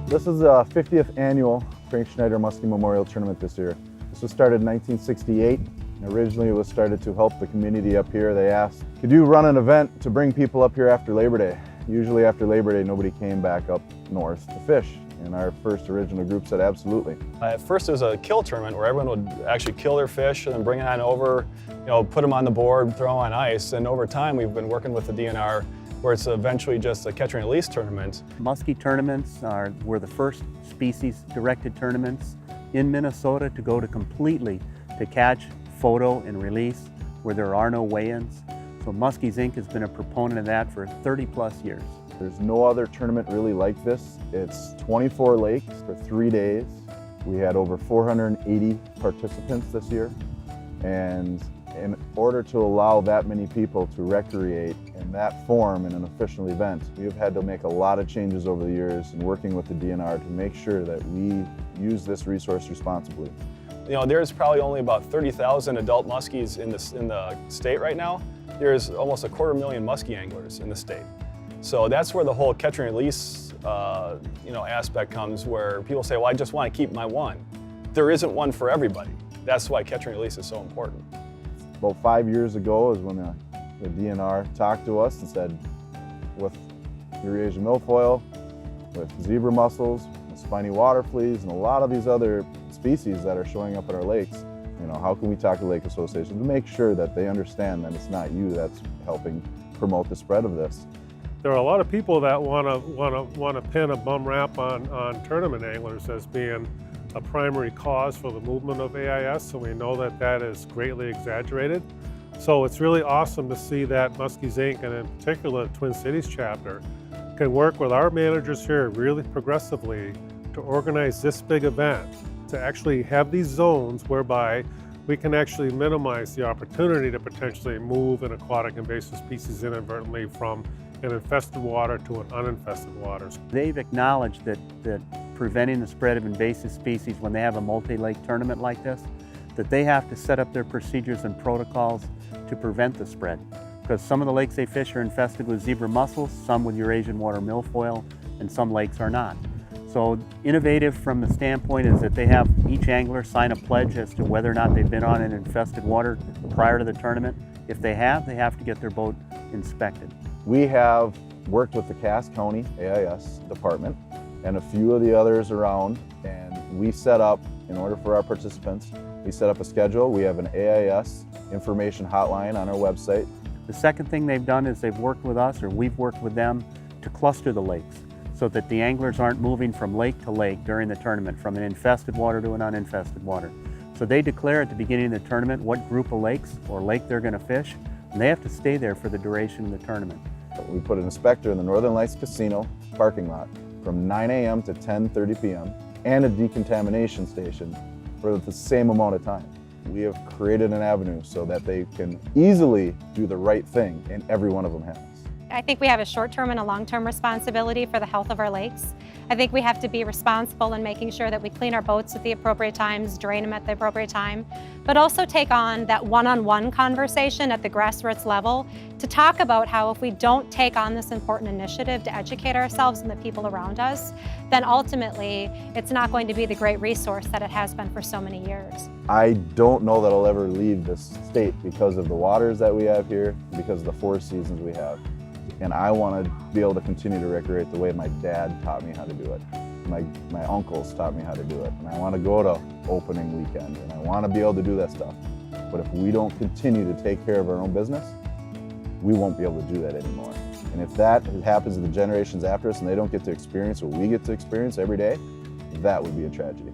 This is the 50th annual Frank Schneider Muskie Memorial Tournament this year. This was started in 1968. Originally it was started to help the community up here. They asked, could you run an event to bring people up here after Labor Day? Usually after Labor Day, nobody came back up north to fish. And our first original group said absolutely. At first it was a kill tournament where everyone would actually kill their fish and then bring it on over, put them on the board, throw them on ice. And over time we've been working with the DNR where it's eventually just a catch and release tournament. Muskie tournaments were the first species-directed tournaments in Minnesota to go to completely to catch, photo, and release where there are no weigh-ins. So Muskies Inc. has been a proponent of that for 30+ years. There's no other tournament really like this. It's 24 lakes for 3 days. We had over 480 participants this year. And in order to allow that many people to recreate in that form in an official event, we've had to make a lot of changes over the years in working with the DNR to make sure that we use this resource responsibly. There's probably only about 30,000 adult muskies in the state right now. There's almost 250,000 muskie anglers in the state. So that's where the whole catch and release aspect comes, where people say, well, I just want to keep my one. There isn't one for everybody. That's why catch and release is so important. About 5 years ago is when the DNR talked to us and said, with Eurasian milfoil, with zebra mussels, with spiny water fleas, and a lot of these other species that are showing up at our lakes, how can we talk to Lake Association to make sure that they understand that it's not you that's helping promote the spread of this. There are a lot of people that want to pin a bum rap on tournament anglers as being a primary cause for the movement of AIS, so we know that that is greatly exaggerated. So it's really awesome to see that Muskies Inc. and in particular the Twin Cities chapter can work with our managers here really progressively to organize this big event, to actually have these zones whereby we can actually minimize the opportunity to potentially move an aquatic invasive species inadvertently from an infested water to an uninfested water. They've acknowledged that preventing the spread of invasive species when they have a multi-lake tournament like this, that they have to set up their procedures and protocols to prevent the spread. Because some of the lakes they fish are infested with zebra mussels, some with Eurasian water milfoil, and some lakes are not. So innovative from the standpoint is that they have each angler sign a pledge as to whether or not they've been on an infested water prior to the tournament. If they have to get their boat inspected. We have worked with the Cass County AIS department and a few of the others around, and we set up, in order for our participants, we set up a schedule. We have an AIS information hotline on our website. The second thing they've done is they've worked with us, or we've worked with them, to cluster the lakes so that the anglers aren't moving from lake to lake during the tournament, from an infested water to an uninfested water. So they declare at the beginning of the tournament what group of lakes or lake they're going to fish, and they have to stay there for the duration of the tournament. We put an inspector in the Northern Lights Casino parking lot from 9 a.m. to 10:30 p.m. and a decontamination station for the same amount of time. We have created an avenue so that they can easily do the right thing, and every one of them has. I think we have a short-term and a long-term responsibility for the health of our lakes. I think we have to be responsible in making sure that we clean our boats at the appropriate times, drain them at the appropriate time, but also take on that one-on-one conversation at the grassroots level to talk about how if we don't take on this important initiative to educate ourselves and the people around us, then ultimately it's not going to be the great resource that it has been for so many years. I don't know that I'll ever leave this state because of the waters that we have here, because of the 4 seasons we have. And I want to be able to continue to recreate the way my dad taught me how to do it. My uncles taught me how to do it. And I want to go to opening weekend, and I want to be able to do that stuff. But if we don't continue to take care of our own business, we won't be able to do that anymore. And if that happens to the generations after us and they don't get to experience what we get to experience every day, that would be a tragedy.